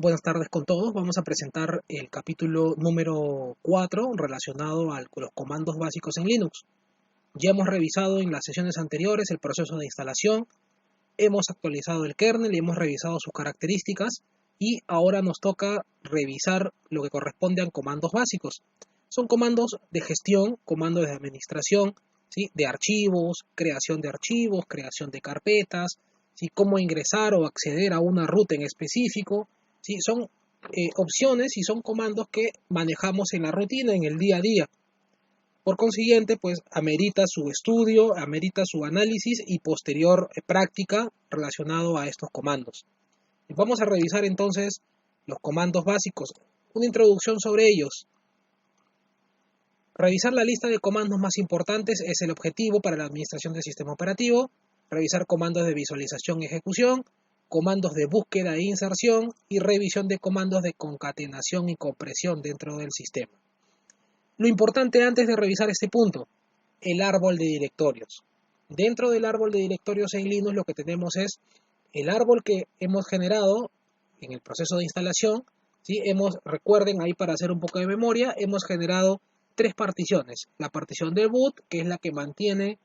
Buenas tardes con todos. Vamos a presentar el capítulo número 4 relacionado con los comandos básicos en Linux. Ya hemos revisado en las sesiones anteriores el proceso de instalación, hemos actualizado el kernel y hemos revisado sus características y ahora nos toca revisar lo que corresponde a comandos básicos. Son comandos de gestión, comandos de administración, ¿sí? De archivos, creación de carpetas, ¿sí? Cómo ingresar o acceder a una ruta en específico. ¿Sí? Son opciones y son comandos que manejamos en la rutina, en el día a día. Por consiguiente, pues amerita su estudio, amerita su análisis y posterior práctica relacionado a estos comandos. Vamos a revisar entonces los comandos básicos. Una introducción sobre ellos. Revisar la lista de comandos más importantes es el objetivo para la administración del sistema operativo. Revisar comandos de visualización y ejecución, comandos de búsqueda e inserción y revisión de comandos de concatenación y compresión dentro del sistema. Lo importante antes de revisar este punto, el árbol de directorios. Dentro del árbol de directorios en Linux lo que tenemos es el árbol que hemos generado en el proceso de instalación. ¿Sí? Recuerden ahí para hacer un poco de memoria, hemos generado tres particiones. La partición de boot, que es la que mantiene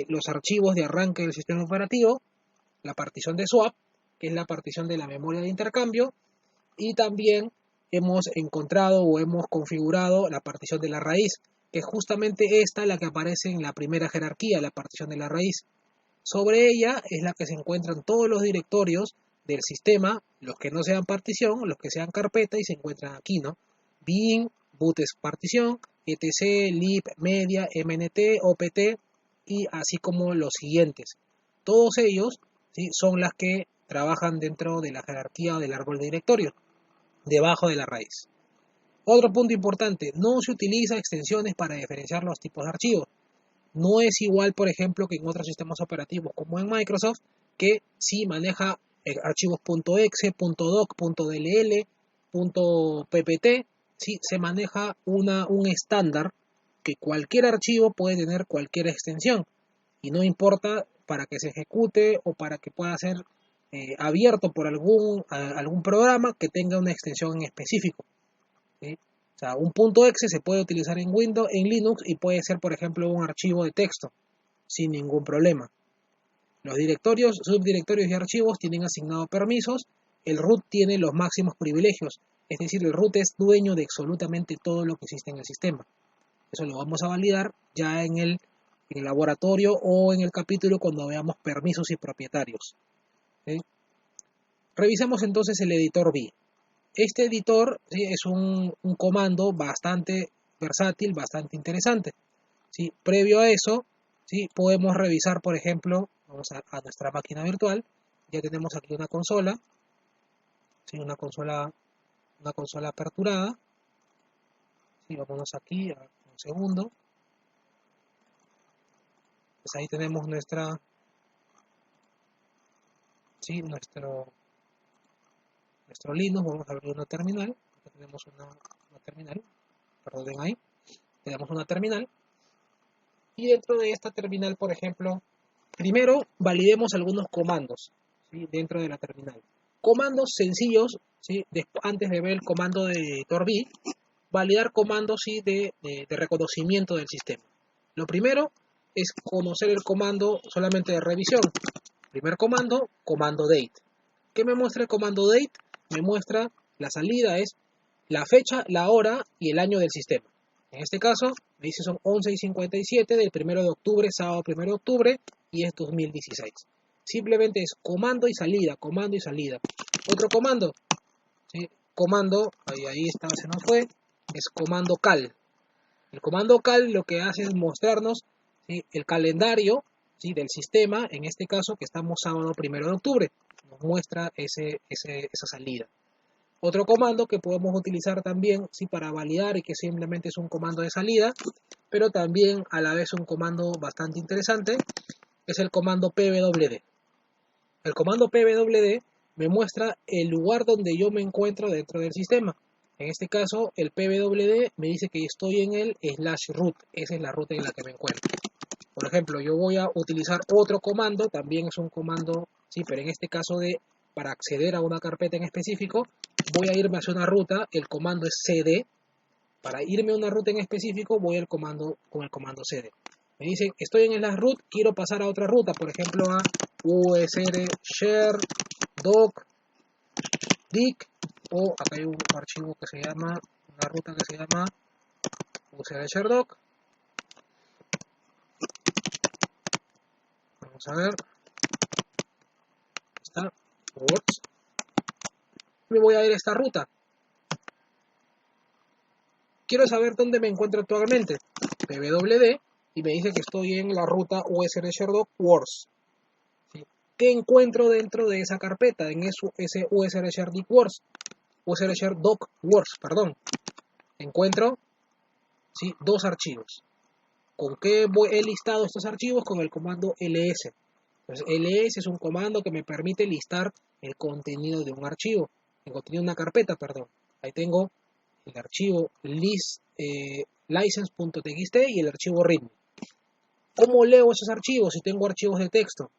los archivos de arranque del sistema operativo. La partición de swap, que es la partición de la memoria de intercambio. Y también hemos encontrado o hemos configurado la partición de la raíz, que es justamente esta la que aparece en la primera jerarquía, la partición de la raíz. Sobre ella es la que se encuentran todos los directorios del sistema, los que no sean partición, los que sean carpeta y se encuentran aquí, ¿no? Bin, boot es partición, etc, lib, media, mnt, opt y así como los siguientes. Todos ellos, ¿sí? Son las que trabajan dentro de la jerarquía del árbol de directorios, debajo de la raíz. Otro punto importante, no se utiliza extensiones para diferenciar los tipos de archivos. No es igual, por ejemplo, que en otros sistemas operativos como en Microsoft, que sí maneja archivos .exe, .doc, .dll, .ppt, sí se maneja un estándar que cualquier archivo puede tener cualquier extensión y no importa para que se ejecute o para que pueda ser abierto por algún programa que tenga una extensión en específico. ¿Sí? O sea, un .exe se puede utilizar en Windows, en Linux y puede ser, por ejemplo, un archivo de texto sin ningún problema. Los directorios, subdirectorios y archivos tienen asignados permisos. El root tiene los máximos privilegios, es decir, el root es dueño de absolutamente todo lo que existe en el sistema. Eso lo vamos a validar ya en el laboratorio o en el capítulo cuando veamos permisos y propietarios. ¿Sí? Revisemos entonces el editor B. Este editor, ¿sí? Es un comando bastante versátil, bastante interesante. ¿Sí? Previo a eso, ¿sí? Podemos revisar, por ejemplo, vamos a nuestra máquina virtual. Ya tenemos aquí una consola, ¿sí? Una consola aperturada. ¿Sí? Vámonos aquí a un segundo. Pues ahí tenemos ¿sí? nuestro Linux. Vamos a abrir una terminal. Aquí tenemos una terminal, perdonen ahí, tenemos una terminal y dentro de esta terminal, por ejemplo, primero validemos algunos comandos, ¿sí? Dentro de la terminal, comandos sencillos, ¿sí? Antes de ver el comando de editor B, validar comandos, ¿sí? de reconocimiento del sistema. Lo primero es conocer el comando solamente de revisión. Primer comando, comando date. ¿Qué me muestra el comando date? Me muestra la salida, es la fecha, la hora y el año del sistema. En este caso, me dice son 11:57 del 1 de octubre, sábado 1 de octubre, y es 2016. Simplemente es comando y salida, comando y salida. Otro comando, ¿sí? Comando, ahí está, se nos fue, es comando cal. El comando cal lo que hace es mostrarnos, ¿sí? El calendario, ¿sí? Del sistema, en este caso que estamos sábado 1 de octubre. Nos muestra esa salida. Otro comando que podemos utilizar también, sí, para validar y que simplemente es un comando de salida, pero también a la vez un comando bastante interesante, es el comando pwd. El comando pwd me muestra el lugar donde yo me encuentro dentro del sistema. En este caso, el pwd me dice que estoy en el /root, esa es la ruta en la que me encuentro. Por ejemplo, yo voy a utilizar otro comando, también es un comando, sí, pero en este caso para acceder a una carpeta en específico, voy a irme hacia una ruta, el comando es cd. Para irme a una ruta en específico voy al comando con el comando cd. Me dice, estoy en el root, quiero pasar a otra ruta, por ejemplo a usr share doc dic, o acá hay un archivo que se llama, una ruta que se llama usr share doc. Vamos a ver, está words. Me voy a ir a esta ruta. Quiero saber dónde me encuentro actualmente. pwd y me dice que estoy en la ruta usr share doc wars. ¿Sí? ¿Qué encuentro dentro de esa carpeta? En ese usr share doc wars. usr share doc wars, perdón. Encuentro, ¿sí?, dos archivos. ¿Con qué he listado estos archivos? Con el comando ls. Entonces, ls es un comando que me permite listar el contenido de un archivo, el contenido de una carpeta, perdón. Ahí tengo el archivo license.txt y el archivo readme. ¿Cómo leo esos archivos si tengo archivos de texto?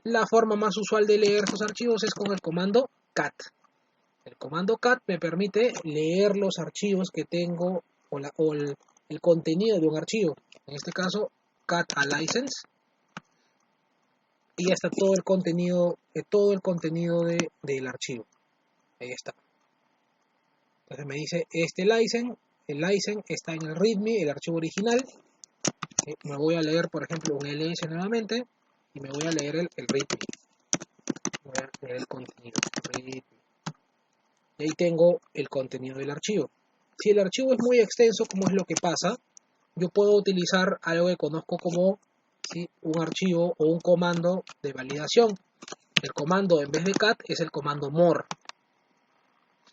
La forma más usual de leer esos archivos es con el comando cat. El comando cat me permite leer los archivos que tengo o el contenido de un archivo. En este caso, cat a license. Y ya está todo el contenido, del archivo. Ahí está. Entonces me dice este license, el license está en el readme, el archivo original. Me voy a leer, por ejemplo, un ls nuevamente y me voy a leer el readme. Voy a leer el contenido. Readme. Y ahí tengo el contenido del archivo. Si el archivo es muy extenso, como es lo que pasa, yo puedo utilizar algo que conozco como, ¿sí?, un archivo o un comando de validación. El comando en vez de cat es el comando more.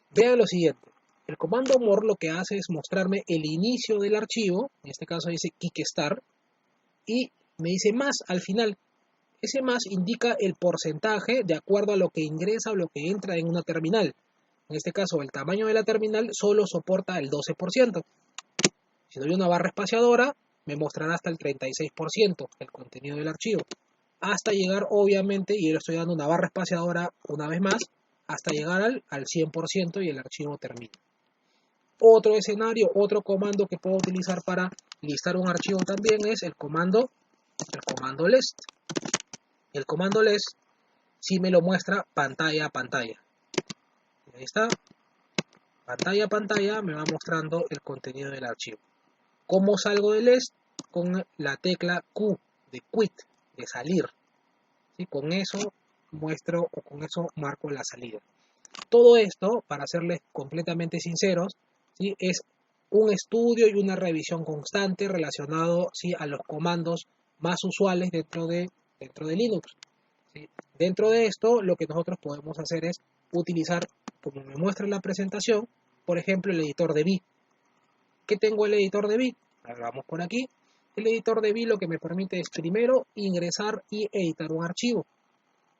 Vean lo siguiente. El comando more lo que hace es mostrarme el inicio del archivo, en este caso dice kickstart, y me dice más al final. Ese más indica el porcentaje de acuerdo a lo que ingresa o lo que entra en una terminal. En este caso, el tamaño de la terminal solo soporta el 12%. Si doy una barra espaciadora, me mostrará hasta el 36% el contenido del archivo. Hasta llegar, obviamente, y yo le estoy dando una barra espaciadora una vez más, hasta llegar al 100% y el archivo termina. Otro escenario, otro comando que puedo utilizar para listar un archivo también es el comando list. El comando list sí me lo muestra pantalla a pantalla. Ahí está. Pantalla a pantalla me va mostrando el contenido del archivo. ¿Cómo salgo del list? Con la tecla Q de quit, de salir. ¿Sí? Con eso muestro o con eso marco la salida. Todo esto, para serles completamente sinceros, ¿sí?, es un estudio y una revisión constante relacionado, ¿sí?, a los comandos más usuales dentro de Linux. ¿Sí? Dentro de esto, lo que nosotros podemos hacer es utilizar, como me muestra en la presentación, por ejemplo, el editor de vi. ¿Qué tengo el editor de vi? Vamos por aquí. El editor de vi lo que me permite es primero ingresar y editar un archivo.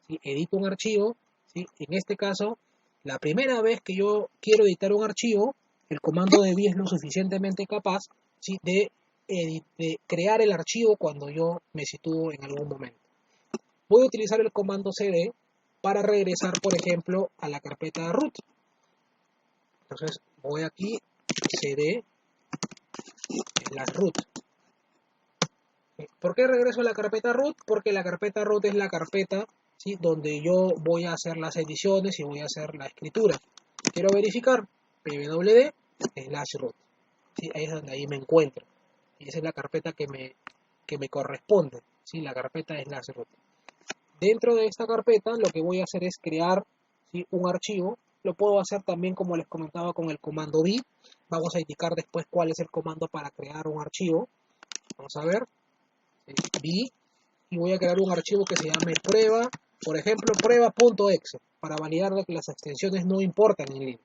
¿Sí? Edito un archivo, ¿sí? En este caso, la primera vez que yo quiero editar un archivo, el comando de vi es lo suficientemente capaz, ¿sí?, de crear el archivo cuando yo me sitúo en algún momento. Voy a utilizar el comando cd para regresar, por ejemplo, a la carpeta root. Entonces voy aquí, cd /root. ¿Por qué regreso a la carpeta root? Porque la carpeta root es la carpeta, ¿sí?, donde yo voy a hacer las ediciones y voy a hacer la escritura. Quiero verificar pwd /root. ¿Sí? Ahí es donde ahí me encuentro. Y esa es la carpeta que me corresponde. ¿Sí? La carpeta /root. Dentro de esta carpeta lo que voy a hacer es crear, ¿sí?, un archivo. Lo puedo hacer también, como les comentaba, con el comando vi. Vamos a indicar después cuál es el comando para crear un archivo. Vamos a ver. Vi. Y voy a crear un archivo que se llame prueba. Por ejemplo, prueba.exe. Para validar que las extensiones no importan en Linux.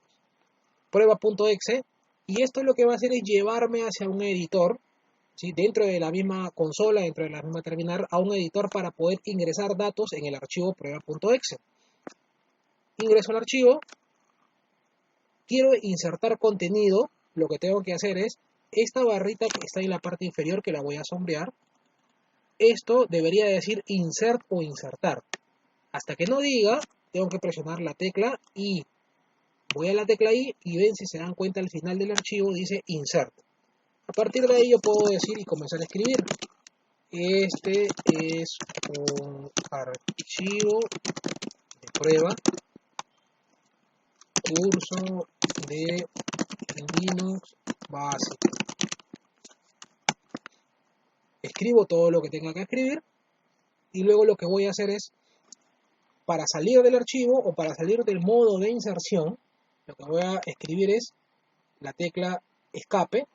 Prueba.exe. Y esto lo que va a hacer es llevarme hacia un editor, ¿sí?, dentro de la misma consola, dentro de la misma terminal, a un editor para poder ingresar datos en el archivo prueba.exe. Ingreso al archivo, quiero insertar contenido, lo que tengo que hacer es, esta barrita que está en la parte inferior, que la voy a sombrear, esto debería decir insert o insertar. Hasta que no diga, tengo que presionar la tecla I. Voy a la tecla I y ven, si se dan cuenta, al final del archivo dice insert. A partir de ahí yo puedo decir y comenzar a escribir. Este es un archivo de prueba, curso de Linux básico. Escribo todo lo que tenga que escribir y luego lo que voy a hacer es, para salir del archivo o para salir del modo de inserción, lo que voy a escribir es la tecla escape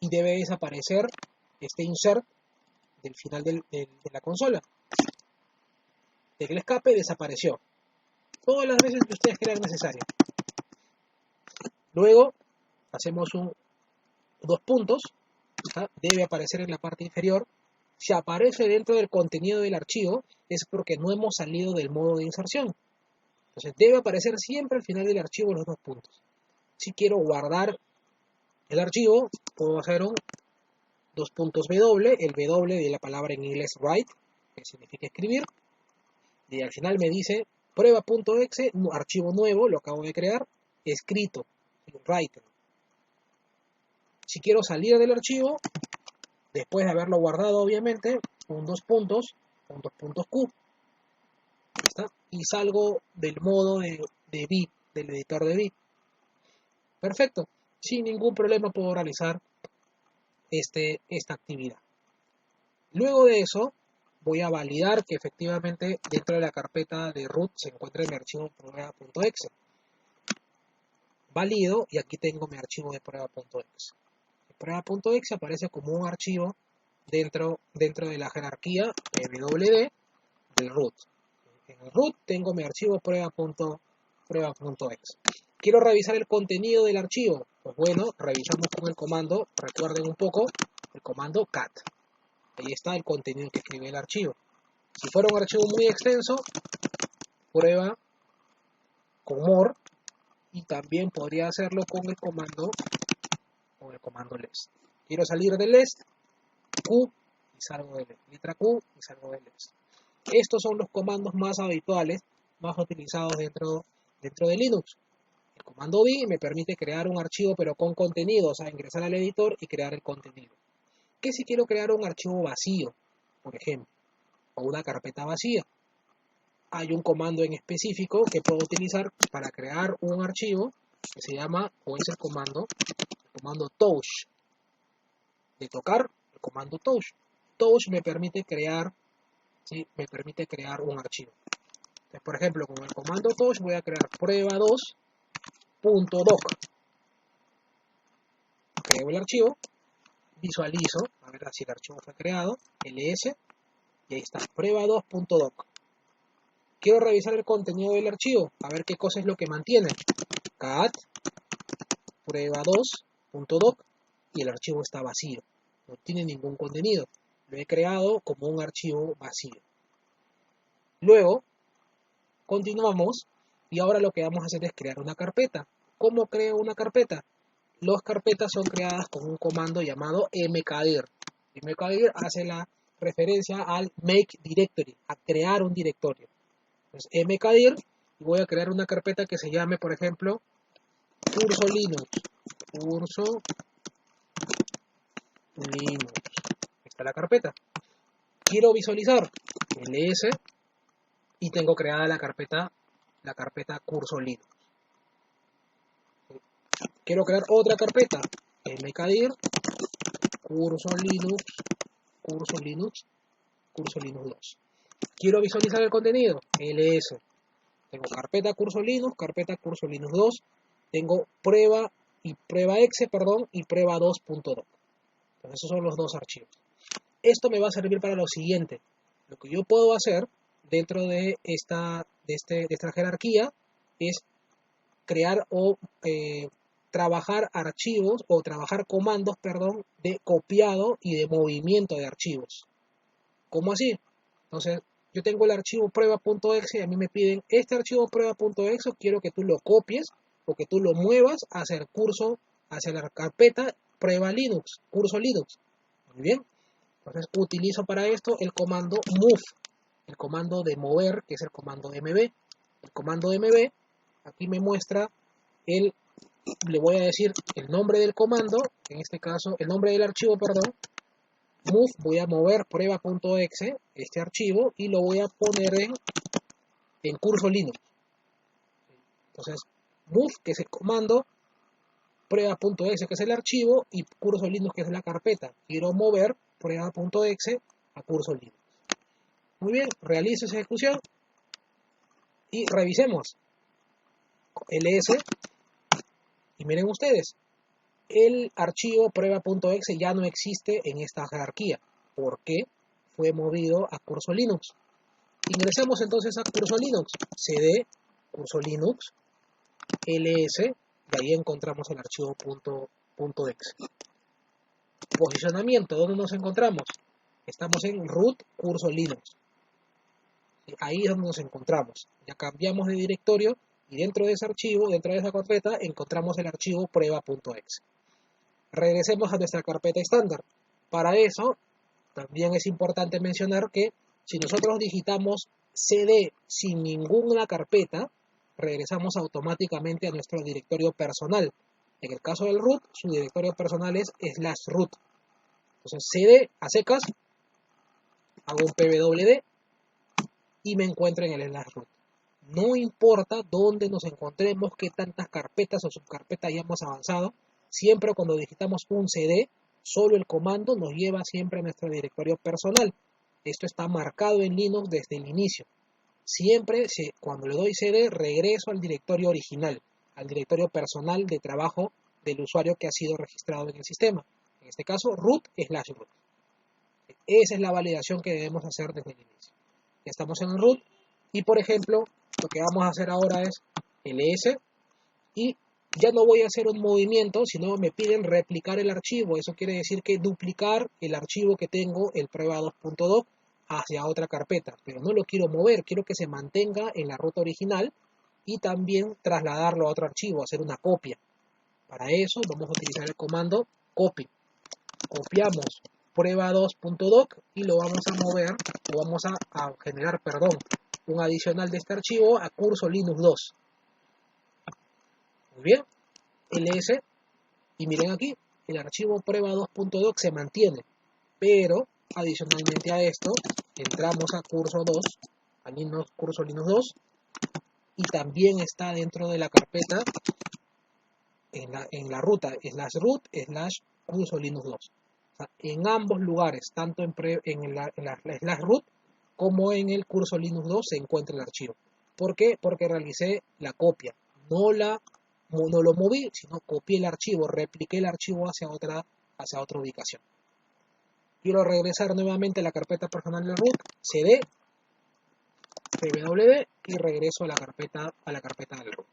y debe desaparecer este insert del final de la consola. Tecla escape, desapareció. Todas las veces que ustedes crean necesario. Luego hacemos dos puntos. Debe aparecer en la parte inferior. Si aparece dentro del contenido del archivo, es porque no hemos salido del modo de inserción. Entonces debe aparecer siempre al final del archivo los dos puntos. Si quiero guardar el archivo, puedo hacer un dos puntos W, el W de la palabra en inglés write, que significa escribir, y al final me dice prueba.exe, archivo nuevo, lo acabo de crear, escrito, write. Si quiero salir del archivo, después de haberlo guardado obviamente, dos puntos Q, ¿está? Y salgo del modo de bit, del editor de bit. Perfecto, sin ningún problema puedo realizar esta actividad. Luego de eso, voy a validar que efectivamente dentro de la carpeta de root se encuentra mi archivo prueba.exe. Valido y aquí tengo mi archivo de prueba.exe. Prueba.exe aparece como un archivo dentro de la jerarquía wd del root. En el root tengo mi archivo prueba.exe. Quiero revisar el contenido del archivo. Pues bueno, revisamos con el comando, recuerden un poco, el comando cat. Ahí está el contenido que escribe el archivo. Si fuera un archivo muy extenso, prueba con more, y también podría hacerlo con el comando lest. Quiero salir del lest, Q y salgo del lest. Letra Q y salgo del lest. Estos son los comandos más habituales, más utilizados dentro de Linux. El comando B me permite crear un archivo pero con contenido, o sea, ingresar al editor y crear el contenido. ¿Qué si quiero crear un archivo vacío, por ejemplo, o una carpeta vacía? Hay un comando en específico que puedo utilizar para crear un archivo que se llama, o es el comando touch. De tocar, el comando touch. Touch me permite crear, ¿sí? Me permite crear un archivo. Entonces, por ejemplo, con el comando touch voy a crear prueba2.doc. Creo el archivo, visualizo, a ver si el archivo fue creado, ls, y ahí está, prueba2.doc. Quiero revisar el contenido del archivo, a ver qué cosa es lo que mantiene. Cat prueba2.doc y el archivo está vacío, no tiene ningún contenido. Lo he creado como un archivo vacío. Luego, continuamos y ahora lo que vamos a hacer es crear una carpeta. ¿Cómo creo una carpeta? Las carpetas son creadas con un comando llamado mkdir. Mkdir hace la referencia al make directory, a crear un directorio. Entonces, mkdir, voy a crear una carpeta que se llame, por ejemplo, curso Linux. Curso Linux. Está la carpeta. Quiero visualizar ls y tengo creada la carpeta curso Linux. Quiero crear otra carpeta, mkdir, curso Linux 2. Quiero visualizar el contenido, ls. Tengo carpeta curso Linux 2. Tengo prueba y prueba.exe, y prueba2.doc. Entonces esos son los dos archivos. Esto me va a servir para lo siguiente. Lo que yo puedo hacer dentro de esta jerarquía es crear o trabajar archivos o trabajar comandos, de copiado y de movimiento de archivos. ¿Cómo así? Entonces, yo tengo el archivo prueba.exe y a mí me piden este archivo prueba.exe, quiero que tú lo copies o que tú lo muevas hacia el curso, hacia la carpeta prueba Linux, curso Linux. Muy bien. Entonces, utilizo para esto el comando move, el comando de mover, que es el comando mb. El comando mb aquí me muestra le voy a decir el nombre del comando, en este caso, el nombre del archivo, perdón, move, voy a mover prueba.exe, este archivo, y lo voy a poner en curso Linux. Entonces, move, que es el comando, prueba.exe, que es el archivo, y curso Linux, que es la carpeta. Quiero mover prueba.exe a curso Linux. Muy bien, realizo esa ejecución y revisemos ls, y miren ustedes, el archivo prueba.exe ya no existe en esta jerarquía. ¿Por qué? Fue movido a curso Linux. Ingresamos entonces a curso Linux, cd, curso Linux, ls, y ahí encontramos el archivo .exe. Posicionamiento, ¿dónde nos encontramos? Estamos en root curso Linux. Ahí es donde nos encontramos. Ya cambiamos de directorio y dentro de ese archivo, dentro de esa carpeta, encontramos el archivo prueba.exe. Regresemos a nuestra carpeta estándar. Para eso, también es importante mencionar que si nosotros digitamos cd sin ninguna carpeta, regresamos automáticamente a nuestro directorio personal. En el caso del root, su directorio personal es /root. Entonces cd a secas, hago un pwd y me encuentro en el /root. No importa dónde nos encontremos, qué tantas carpetas o subcarpetas hayamos avanzado, siempre cuando digitamos un cd, solo el comando nos lleva siempre a nuestro directorio personal. Esto está marcado en Linux desde el inicio. Siempre, cuando le doy cd, regreso al directorio original, al directorio personal de trabajo del usuario que ha sido registrado en el sistema. En este caso, root/root. Esa es la validación que debemos hacer desde el inicio. Ya estamos en el root y, por ejemplo, lo que vamos a hacer ahora es ls y ya no voy a hacer un movimiento, sino me piden replicar el archivo. Eso quiere decir que duplicar el archivo que tengo, el prueba2.doc, hacia otra carpeta. Pero no lo quiero mover, quiero que se mantenga en la ruta original y también trasladarlo a otro archivo, hacer una copia. Para eso vamos a utilizar el comando copy. Copiamos prueba2.doc y lo vamos a mover, o vamos a generar, perdón, un adicional de este archivo a curso Linux 2. Muy bien, ls, y miren aquí, el archivo prueba2.doc se mantiene, pero adicionalmente a esto, entramos a curso 2, a Linux, curso Linux 2, y también está dentro de la carpeta, en la ruta, /root/curso Linux 2. O sea, en ambos lugares, tanto en la /root como en el curso Linux 2 se encuentra el archivo. ¿Por qué? Porque realicé la copia, no lo moví, sino copié el archivo, repliqué el archivo hacia otra ubicación. Quiero regresar nuevamente a la carpeta personal de root, cd, pwd y regreso a la carpeta del root.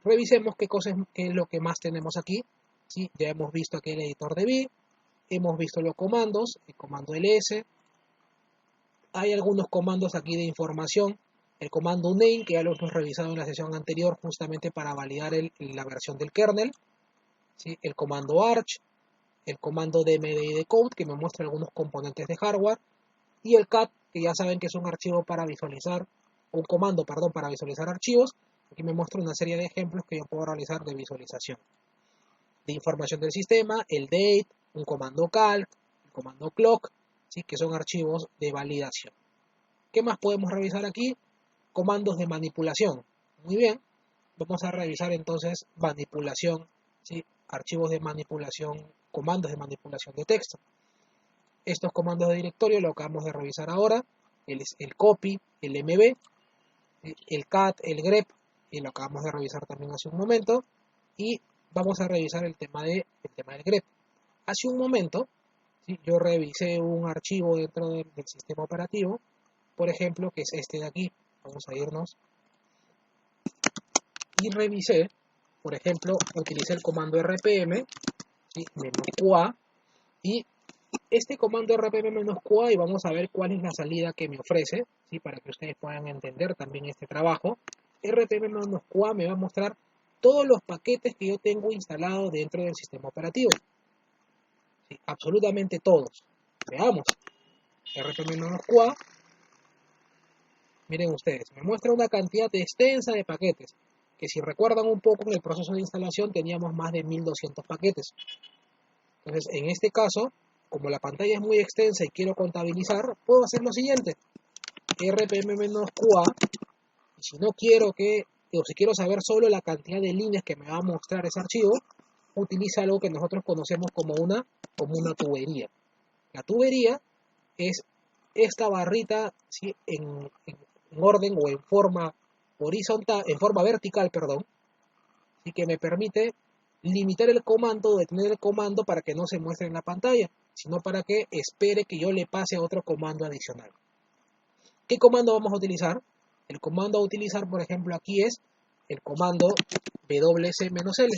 Revisemos qué es lo que más tenemos aquí. ¿Sí? Ya hemos visto aquí el editor de vi, hemos visto los comandos, el comando ls, hay algunos comandos aquí de información, el comando name, que ya lo hemos revisado en la sesión anterior justamente para validar la versión del kernel, ¿sí? El comando arch, el comando dmd-code, que me muestra algunos componentes de hardware, y el cat, que ya saben que es un archivo para visualizar, un comando, perdón, para visualizar archivos. Aquí me muestra una serie de ejemplos que yo puedo realizar de visualización. De información del sistema, el date, un comando calc, el comando clock, ¿sí? Que son archivos de validación. ¿Qué más podemos revisar aquí? Comandos de manipulación. Muy bien, vamos a revisar entonces manipulación, ¿sí? Archivos de manipulación, comandos de manipulación de texto. Estos comandos de directorio lo acabamos de revisar ahora, el copy, el mb, el cat, el grep, y lo acabamos de revisar también hace un momento, y vamos a revisar el tema del grep. Hace un momento, ¿sí? Yo revisé un archivo dentro del sistema operativo, por ejemplo, que es este de aquí. Vamos a irnos y revisé, por ejemplo, utilicé el comando rpm, ¿sí? -qa, y este comando rpm-qa, y vamos a ver cuál es la salida que me ofrece, ¿sí? Para que ustedes puedan entender también este trabajo. rpm-qa me va a mostrar todos los paquetes que yo tengo instalados dentro del sistema operativo, ¿sí? Absolutamente todos. Veamos. rpm-qa, miren ustedes, me muestra una cantidad extensa de paquetes. que si recuerdan un poco en el proceso de instalación teníamos más de 1200 paquetes. Entonces, en este caso, como la pantalla es muy extensa y quiero contabilizar, puedo hacer lo siguiente. RPM-QA, y si no quiero o si quiero saber solo la cantidad de líneas que me va a mostrar ese archivo, utiliza algo que nosotros conocemos como una tubería. La tubería es esta barrita, ¿sí?, en orden o en forma horizontal, en forma vertical, perdón, y que me permite limitar el comando o detener el comando para que no se muestre en la pantalla, sino para que espere que yo le pase otro comando adicional. ¿Qué comando vamos a utilizar? El comando a utilizar, por ejemplo, aquí es el comando wc-l.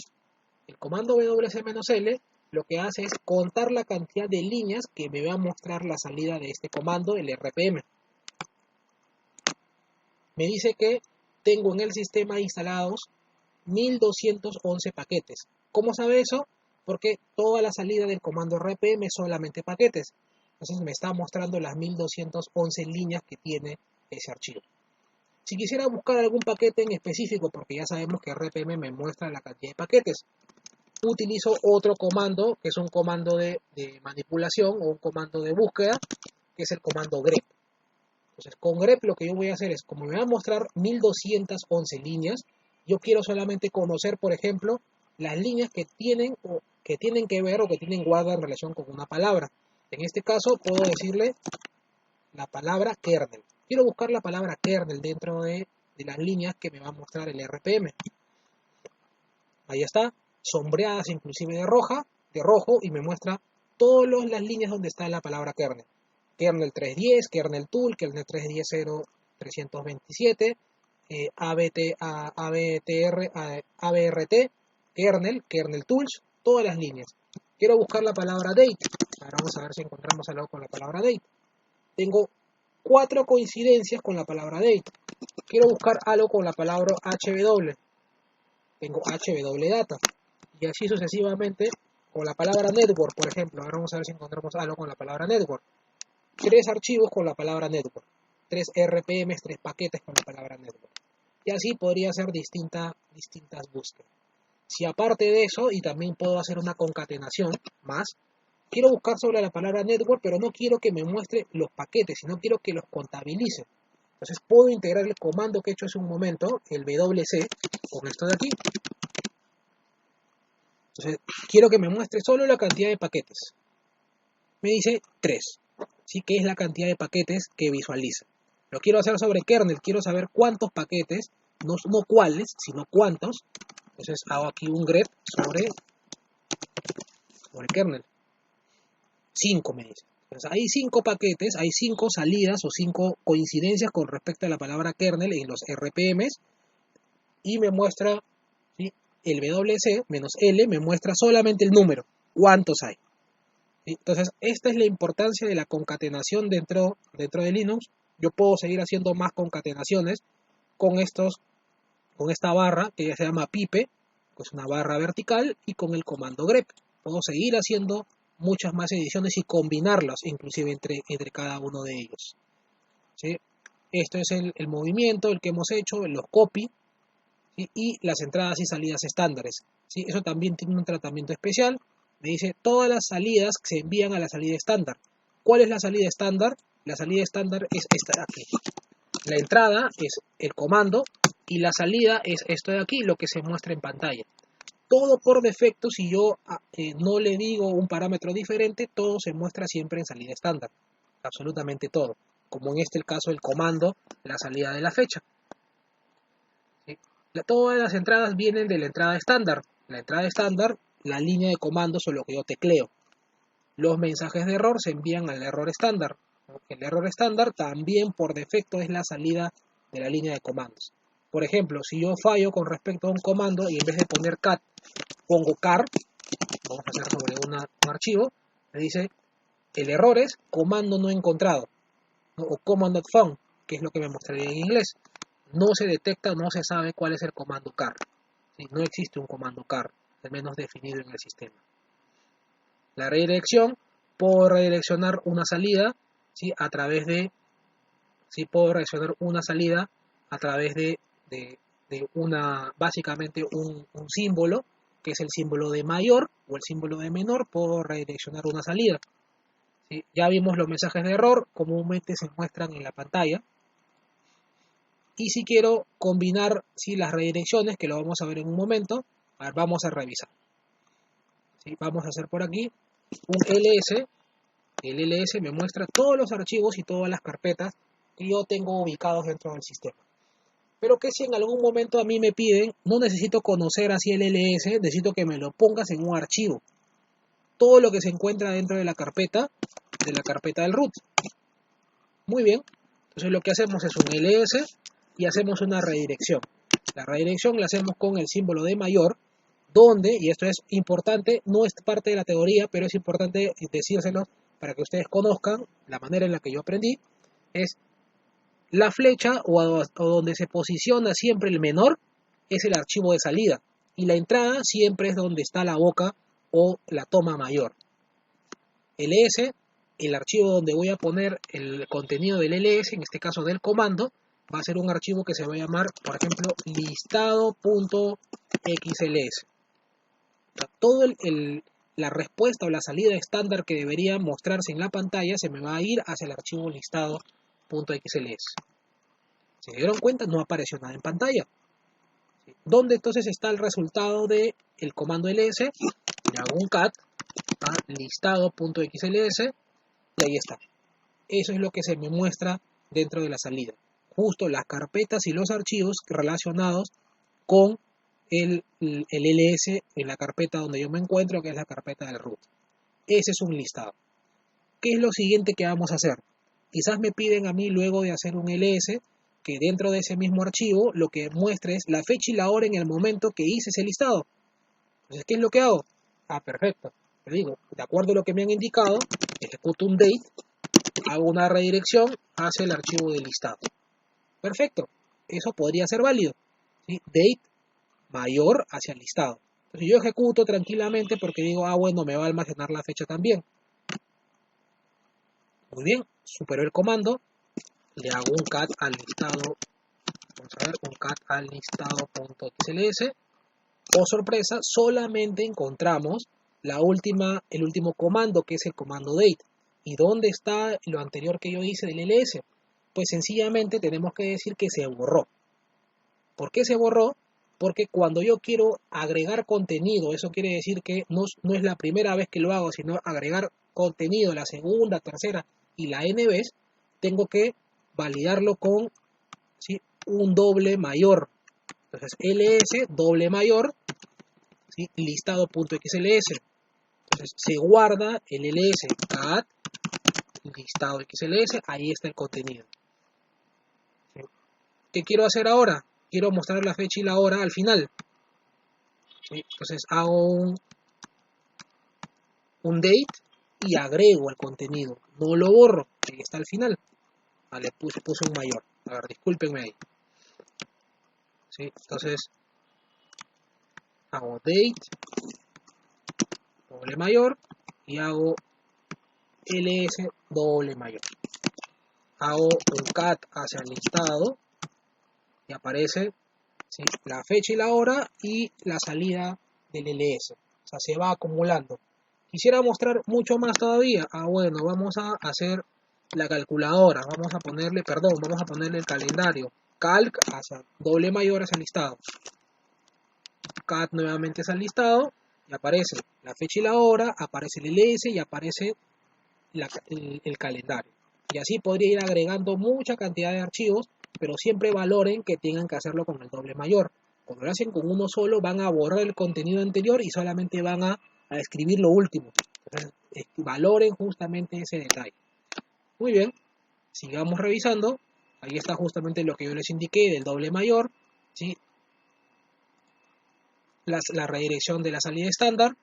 El comando wc-l lo que hace es contar la cantidad de líneas que me va a mostrar la salida de este comando, el RPM. Me dice que tengo en el sistema instalados 1211 paquetes. ¿Cómo sabe eso? Porque toda la salida del comando RPM es solamente paquetes. Entonces me está mostrando las 1211 líneas que tiene ese archivo. Si quisiera buscar algún paquete en específico, porque ya sabemos que RPM me muestra la cantidad de paquetes, utilizo otro comando, que es un comando de manipulación o un comando de búsqueda, que es el comando grep. Entonces, con grep lo que yo voy a hacer es, como me va a mostrar 1211 líneas, yo quiero solamente conocer, por ejemplo, las líneas que tienen que ver o que tienen guarda en relación con una palabra. En este caso, puedo decirle la palabra kernel. Quiero buscar la palabra kernel dentro de las líneas que me va a mostrar el RPM. Ahí está, sombreadas inclusive de rojo, y me muestra todas las líneas donde está la palabra kernel. Kernel 310, kernel tool, kernel 310.0.327, ABRT, kernel tools, todas las líneas. Quiero buscar la palabra date. Ahora vamos a ver si encontramos algo con la palabra date. Tengo 4 coincidencias con la palabra date. Quiero buscar algo con la palabra HW. Tengo HW data. Y así sucesivamente con la palabra network, por ejemplo. Ahora vamos a ver si encontramos algo con la palabra network. 3 archivos con la palabra network. 3 RPMs, 3 paquetes con la palabra network. Y así podría hacer distintas búsquedas. Si aparte de eso, y también puedo hacer una concatenación más, quiero buscar sobre la palabra network, pero no quiero que me muestre los paquetes, sino quiero que los contabilice. Entonces puedo integrar el comando que he hecho hace un momento, el WC, con esto de aquí. Entonces quiero que me muestre solo la cantidad de paquetes. Me dice 3, ¿sí? Que es la cantidad de paquetes que visualiza. Lo quiero hacer sobre kernel, quiero saber cuántos paquetes, no cuáles, sino cuántos. Entonces hago aquí un grep sobre kernel. 5 me dice. Entonces hay 5 paquetes, hay 5 salidas o 5 coincidencias con respecto a la palabra kernel en los RPMs. Y me muestra, ¿sí?, el WC menos L me muestra solamente el número. ¿Cuántos hay? ¿Sí? Entonces esta es la importancia de la concatenación dentro de Linux. Yo puedo seguir haciendo más concatenaciones con esta barra que ya se llama pipe, que es una barra vertical, y con el comando grep. Puedo seguir haciendo muchas más ediciones y combinarlas inclusive entre cada uno de ellos. ¿Sí? Esto es el movimiento, el que hemos hecho, los copy, ¿sí?, y las entradas y salidas estándares. ¿Sí? Eso también tiene un tratamiento especial. Me dice todas las salidas que se envían a la salida estándar. ¿Cuál es la salida estándar? La salida estándar es esta de aquí. La entrada es el comando y la salida es esto de aquí, lo que se muestra en pantalla. Todo por defecto, si yo no le digo un parámetro diferente, todo se muestra siempre en salida estándar. Absolutamente todo. Como en este el caso del comando, la salida de la fecha. ¿Sí? Todas las entradas vienen de la entrada estándar. La entrada estándar, la línea de comandos o lo que yo tecleo. Los mensajes de error se envían al error estándar. El error estándar también por defecto es la salida de la línea de comandos. Por ejemplo, si yo fallo con respecto a un comando y en vez de poner cat pongo car, vamos a hacer sobre un archivo, me dice el error es comando no encontrado, ¿no?, o command not found, que es lo que me mostraría en inglés. No se detecta, no se sabe cuál es el comando car. ¿Sí? No existe un comando car, al menos definido en el sistema. La redirección, puedo redireccionar una salida, ¿sí?, puedo redireccionar una salida a través de básicamente un símbolo, que es el símbolo de mayor o el símbolo de menor, puedo redireccionar una salida. ¿Sí? Ya vimos los mensajes de error, comúnmente se muestran en la pantalla. Y si quiero combinar las redirecciones, que lo vamos a ver en un momento, vamos a revisar. ¿Sí? Vamos a hacer por aquí un ls. El ls me muestra todos los archivos y todas las carpetas que yo tengo ubicados dentro del sistema. Pero que si en algún momento a mí me piden, no necesito conocer así el ls, necesito que me lo pongas en un archivo. Todo lo que se encuentra dentro de la carpeta del root. Muy bien. Entonces lo que hacemos es un ls y hacemos una redirección. La redirección la hacemos con el símbolo de mayor, donde, y esto es importante, no es parte de la teoría, pero es importante decírselo para que ustedes conozcan la manera en la que yo aprendí, es la flecha o donde se posiciona siempre el menor es el archivo de salida y la entrada siempre es donde está la boca o la toma mayor. ls, el archivo donde voy a poner el contenido del ls, en este caso del comando, va a ser un archivo que se va a llamar, por ejemplo, listado.xls. Todo la respuesta o la salida estándar que debería mostrarse en la pantalla se me va a ir hacia el archivo listado.xls. Si se dieron cuenta, no apareció nada en pantalla. ¿Dónde entonces está el resultado del comando ls? Le hago un cat a listado.xls y ahí está. Eso es lo que se me muestra dentro de la salida. Justo las carpetas y los archivos relacionados con el ls en la carpeta donde yo me encuentro, que es la carpeta del root. Ese es un listado. ¿Qué es lo siguiente que vamos a hacer? Quizás me piden a mí, luego de hacer un ls, que dentro de ese mismo archivo lo que muestre es la fecha y la hora en el momento que hice ese listado. Entonces, ¿qué es lo que hago? Perfecto. Le digo, de acuerdo a lo que me han indicado, ejecuto un date, hago una redirección hacia el archivo de listado. Perfecto. Eso podría ser válido. ¿Sí? Date mayor hacia el listado. Entonces yo ejecuto tranquilamente porque digo, bueno, me va a almacenar la fecha también. Muy bien, superó el comando, le hago un cat al listado, vamos a ver, un cat al listado.xls. Oh sorpresa, solamente encontramos el último comando, que es el comando date. ¿Y dónde está lo anterior que yo hice del ls? Pues sencillamente tenemos que decir que se borró. ¿Por qué se borró? Porque cuando yo quiero agregar contenido, eso quiere decir que no es la primera vez que lo hago, sino agregar contenido la segunda, tercera y la n vez, tengo que validarlo con, ¿sí?, un doble mayor. Entonces, ls doble mayor, ¿sí?, listado.xls. Entonces, se guarda el ls cat listado xls, ahí está el contenido. ¿Sí? ¿Qué quiero hacer ahora? Quiero mostrar la fecha y la hora al final. ¿Sí? Entonces hago un date y agrego el contenido. No lo borro, ahí está al final. Vale, puse un mayor. A ver, discúlpenme ahí. ¿Sí? Entonces hago date, doble mayor, y hago ls doble mayor. Hago un cat hacia el listado y aparece, ¿sí?, la fecha y la hora y la salida del ls. O sea, se va acumulando. Quisiera mostrar mucho más todavía. Bueno, vamos a hacer la calculadora. Vamos a ponerle el calendario. Calc hacia doble mayor hacia el listado. Cat nuevamente hacia el listado y aparece la fecha y la hora, aparece el ls y aparece el calendario. Y así podría ir agregando mucha cantidad de archivos, pero siempre valoren que tengan que hacerlo con el doble mayor. Cuando lo hacen con uno solo, van a borrar el contenido anterior y solamente van a escribir lo último. Entonces, valoren justamente ese detalle. Muy bien, sigamos revisando. Ahí está justamente lo que yo les indiqué del doble mayor, ¿sí?, la redirección de la salida estándar,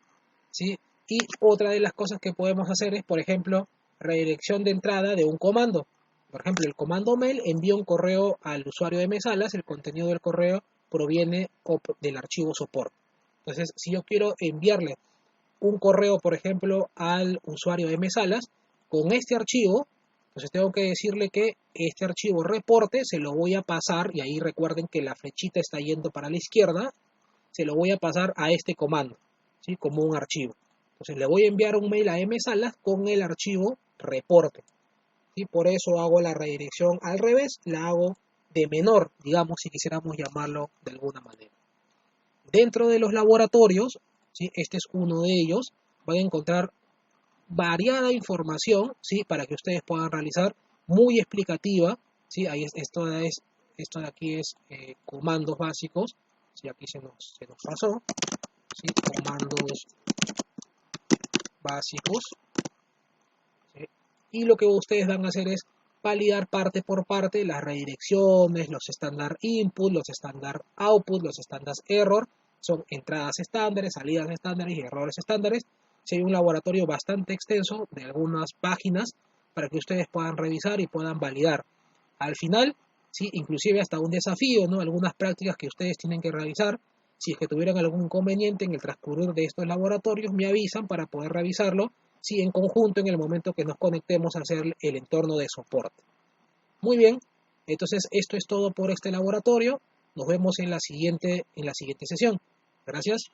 ¿sí? Y otra de las cosas que podemos hacer es, por ejemplo, redirección de entrada de un comando. Por ejemplo, el comando mail envía un correo al usuario de Msalas, el contenido del correo proviene del archivo support. Entonces, si yo quiero enviarle un correo, por ejemplo, al usuario de Msalas, con este archivo, Entonces tengo que decirle que este archivo reporte se lo voy a pasar, y ahí recuerden que la flechita está yendo para la izquierda, se lo voy a pasar a este comando, ¿sí? Como un archivo. Entonces le voy a enviar un mail a msalas con el archivo reporte. ¿Sí? Por eso hago la redirección al revés, la hago de menor, digamos, si quisiéramos llamarlo de alguna manera. Dentro de los laboratorios, ¿sí? Este es uno de ellos, van a encontrar variada información, ¿sí? Para que ustedes puedan realizar, muy explicativa, ¿sí? Esto de aquí es comandos básicos, ¿sí? Aquí se nos pasó, ¿sí? Comandos básicos, ¿sí? Y lo que ustedes van a hacer es validar parte por parte las redirecciones, los estándar input, los estándar output, los estándar error, son entradas estándares, salidas estándares y errores estándares. Si hay un laboratorio bastante extenso de algunas páginas para que ustedes puedan revisar y puedan validar. Al final, sí, inclusive hasta un desafío, ¿no? Algunas prácticas que ustedes tienen que realizar. Si es que tuvieran algún inconveniente en el transcurrir de estos laboratorios, me avisan para poder revisarlo, sí, en conjunto en el momento que nos conectemos a hacer el entorno de soporte. Muy bien, entonces esto es todo por este laboratorio. Nos vemos en la siguiente sesión. Gracias.